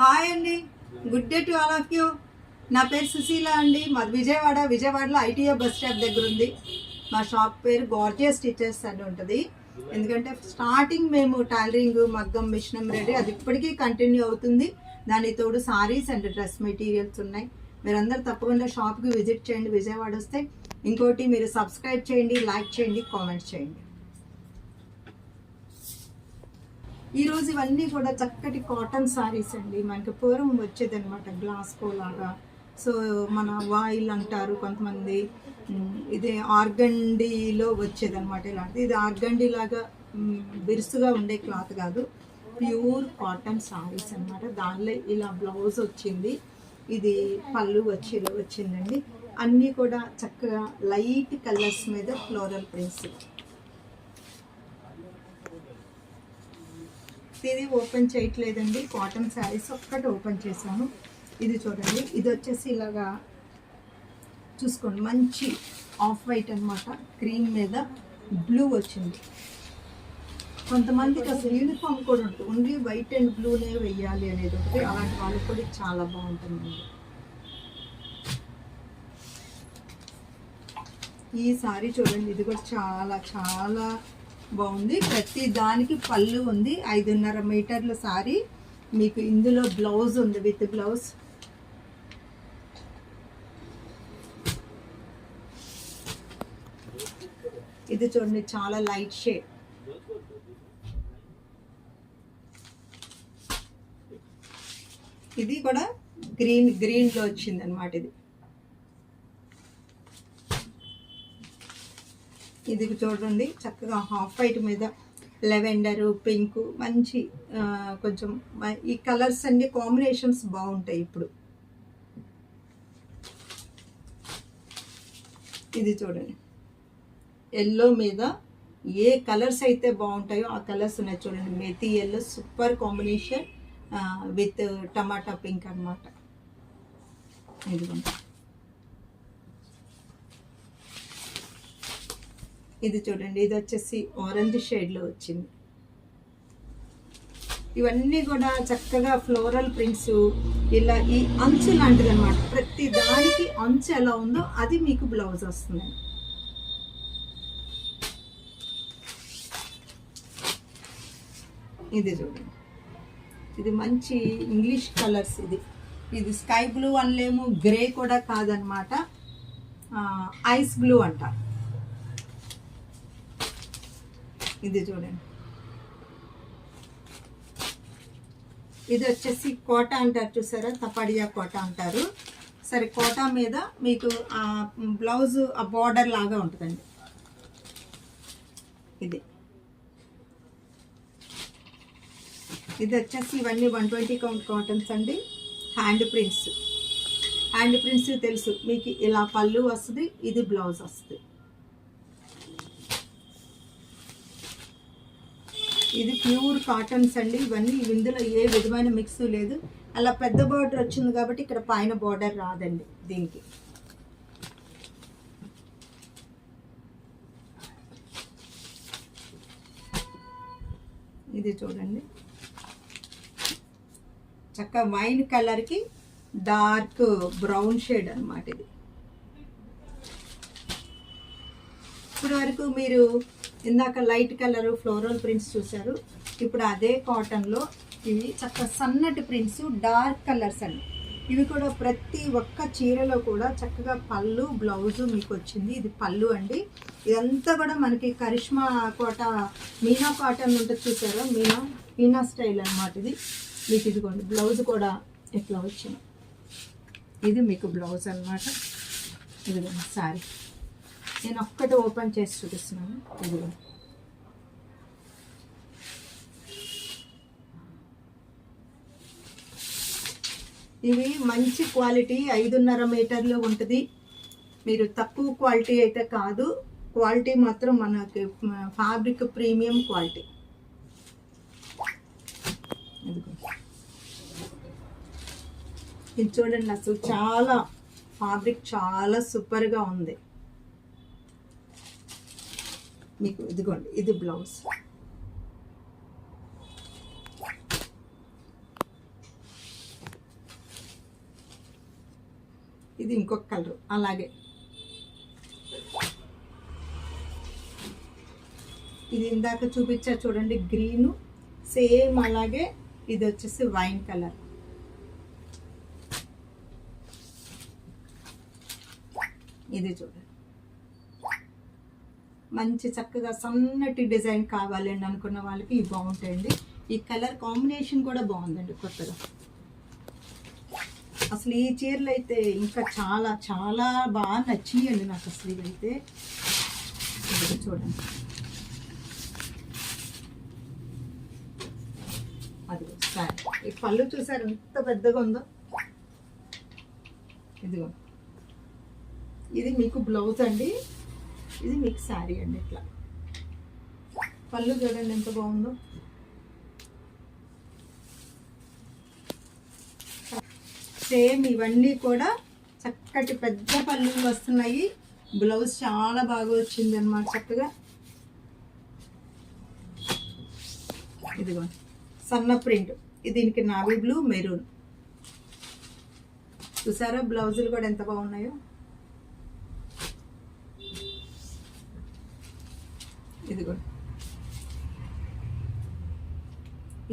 Hi అండి, good day to all of you. నా పేరు సుశీల అండి. మాది విజయవాడలో ఐటీఐ బస్ స్టాప్ దగ్గర ఉంది. మా షాప్ పేరు గార్జియస్ స్టిచెస్ అని ఉంటుంది. ఎందుకంటే స్టార్టింగ్ మేము టైలరింగ్, మగ్గం, మిషన్ ఎంబ్రాయిడరీ అది ఇప్పటికీ కంటిన్యూ అవుతుంది. దానికి తోడు సారీస్ అండ్ డ్రెస్ మెటీరియల్స్ ఉన్నాయి. మీరందరూ తప్పకుండా షాప్కి విజిట్ చేయండి విజయవాడ వస్తే. ఇంకోటి, మీరు సబ్స్క్రైబ్ చేయండి, లైక్ చేయండి, కామెంట్ చేయండి. ఈరోజు ఇవన్నీ కూడా చక్కటి కాటన్ సారీస్ అండి. మనకి పూర్వం వచ్చేదనమాట గ్లాస్ లాగా. సో మన వాయిల్ అంటారు కొంతమంది. ఇది ఆర్గండీలో వచ్చేదనమాట. ఇలాంటిది ఇది ఆర్గండీ లాగా బిరుసుగా ఉండే క్లాత్ కాదు, ప్యూర్ కాటన్ సారీస్ అనమాట. దానిలో ఇలా బ్లౌజ్ వచ్చింది, ఇది పళ్ళు వచ్చిందండి. అన్నీ కూడా చక్కగా లైట్ కలర్స్ మీద ఫ్లోరల్ ప్రింట్స్. ఇది ఓపెన్ చేయట్లేదండి, కాటన్ శారీస్ ఒక్కటి ఓపెన్ చేశాను. ఇది చూడండి, ఇది వచ్చేసి ఇలాగా చూసుకోండి, మంచి ఆఫ్ వైట్ అనమాట. క్రీమ్ మీద బ్లూ వచ్చింది. కొంతమందికి అసలు యూనిఫామ్ కూడా ఉంటుంది, ఓన్లీ వైట్ అండ్ బ్లూనే వెయ్యాలి అనేది ఒకటి. అలాంటి వాళ్ళకి కూడా చాలా బాగుంటుంది. ఈ సారీ చూడండి, ఇది కూడా చాలా చాలా బాగుంది. ప్రతి దానికి పళ్ళు ఉంది. 5.5 మీటర్ల సారీ. మీకు ఇందులో బ్లౌజ్ ఉంది, విత్ బ్లౌజ్. ఇది చూడండి, చాలా లైట్ షేడ్. ఇది కూడా గ్రీన్లో వచ్చింది అనమాట. ఇది చూడండి, చక్కగా హాఫ్ వైట్ మీద లెవెండరు, పింక్, మంచి కొంచెం ఈ కలర్స్ అన్ని కాంబినేషన్స్ బాగుంటాయి ఇప్పుడు. ఇది చూడండి, ఎల్లో మీద ఏ కలర్స్ అయితే బాగుంటాయో ఆ కలర్స్ ఉన్నాయి. చూడండి, మెతి ఎల్లో సూపర్ కాంబినేషన్ విత్ టమాటా పింక్ అనమాట. ఇదిగోండి, ఇది చూడండి, ఇది వచ్చేసి ఆరెంజ్ షేడ్లో వచ్చింది. ఇవన్నీ కూడా చక్కగా ఫ్లోరల్ ప్రింట్స్. ఇలా ఈ అంచు లాంటిది అనమాట. ప్రతి దానికి అంచు ఎలా ఉందో అది మీకు బ్లౌజ్ వస్తుంది. ఇది చూడండి, ఇది మంచి ఇంగ్లీష్ కలర్స్. ఇది స్కై బ్లూ అనలేము, గ్రే కూడా కాదనమాట, ఐస్ బ్లూ అంటారు. ఇది చూడండి, ఇది వచ్చేసి కోట అంటారు, చూసారా, తపడియా కోట అంటారు. సరే, కోట మీద మీకు ఆ బ్లౌజ్ ఆ బార్డర్ లాగా ఉంటుందండి. ఇది వచ్చేసి ఇవన్నీ 120 కౌంట్ కాటన్స్ అండి. హ్యాండ్ ప్రింట్స్ తెలుసు మీకు. ఇలా పళ్ళు వస్తుంది, ఇది బ్లౌజ్ వస్తుంది. ఇది ప్యూర్ కాటన్స్ అండి. ఇవన్నీ ఇందులో ఏ విధమైన మిక్స్ లేదు. అలా పెద్ద బార్డర్ వచ్చింది కాబట్టి ఇక్కడ పైన బార్డర్ రాదండి దీనికి. ఇది చూడండి, చక్కగా వైన్ కలర్కి డార్క్ బ్రౌన్ షేడ్ అనమాట. ఇది ఇప్పటి వరకు మీరు ఇందాక లైట్ కలర్ ఫ్లోరల్ ప్రింట్స్ చూసారు. ఇప్పుడు అదే కాటన్లో ఇవి చక్కగా సన్నటి ప్రింట్స్, డార్క్ కలర్స్ అండి. ఇవి కూడా ప్రతి ఒక్క చీరలో కూడా చక్కగా పళ్ళు, బ్లౌజు మీకు వచ్చింది. ఇది పళ్ళు అండి. ఇదంతా కూడా మనకి కరిష్మా కోట, మీనా కాటన్ ఉంటుంది చూసారా, మీనా స్టైల్ అనమాట. ఇది మీకు ఇదిగోండి, బ్లౌజ్ కూడా ఎట్లా వచ్చింది. ఇది మీకు బ్లౌజ్ అనమాట. ఇదిగోండి సారీ, నేను ఒక్కటి ఓపెన్ చేసి చూపిస్తున్నాను. ఇదిగో, ఇవి మంచి క్వాలిటీ, 5.5 మీటర్లు ఉంటుంది. మీరు తక్కువ క్వాలిటీ అయితే కాదు, క్వాలిటీ మాత్రం మనకి ఫ్యాబ్రిక్ ప్రీమియం క్వాలిటీ. ఇది చూడండి, అసలు చాలా ఫ్యాబ్రిక్ చాలా సూపర్గా ఉంది మీకు. ఇదిగోండి, ఇది బ్లౌజ్. ఇది ఇంకొక కలర్. అలాగే ఇది ఇందాక చూపించా చూడండి గ్రీను, సేమ్ అలాగే ఇది వచ్చేసి వైన్ కలర్. ఇది చూడండి మంచి చక్కగా సన్నటి డిజైన్ కావాలండి అనుకున్న వాళ్ళకి ఇవి బాగుంటాయండి. ఈ కలర్ కాంబినేషన్ కూడా బాగుందండి కొత్తగా. అసలు ఈ చీరలు అయితే ఇంకా చాలా చాలా బాగా నచ్చినాయండి నాకు అసలు ఇవైతే. చూడండి అది ఈ పళ్ళు చూసారు ఎంత పెద్దగా ఉందో. ఇదిగో ఇది మీకు బ్లౌజ్ అండి, ఇది మీకు శారీ అండి. ఇట్లా పళ్ళు చూడండి ఎంత బాగుందో. సేమ్ ఇవన్నీ కూడా చక్కటి పెద్ద పళ్ళు వస్తున్నాయి. బ్లౌజ్ చాలా బాగా వచ్చింది అన్నమాట చక్కగా. ఇదిగో సన్న ప్రింట్, దీనికి నావీ బ్లూ మెరూన్. చూసారా బ్లౌజులు కూడా ఎంత బాగున్నాయో. ఇదిగో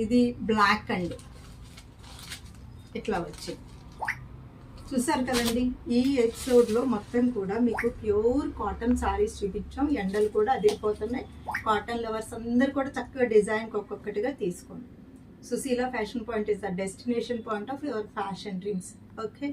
ఇది బ్లాక్ అండి, ఇట్లా వచ్చింది. చూసారు కదండి, ఈ ఎపిసోడ్లో మొత్తం కూడా మీకు ప్యూర్ కాటన్ సారీస్ చూపించాం. ఎండలు కూడా అదిరిపోతున్నాయి. కాటన్ లవర్స్ అందరు కూడా చక్కగా డిజైన్కి ఒక్కొక్కటిగా తీసుకోండి. Sushila fashion point is the destination point of your fashion dreams. Okay.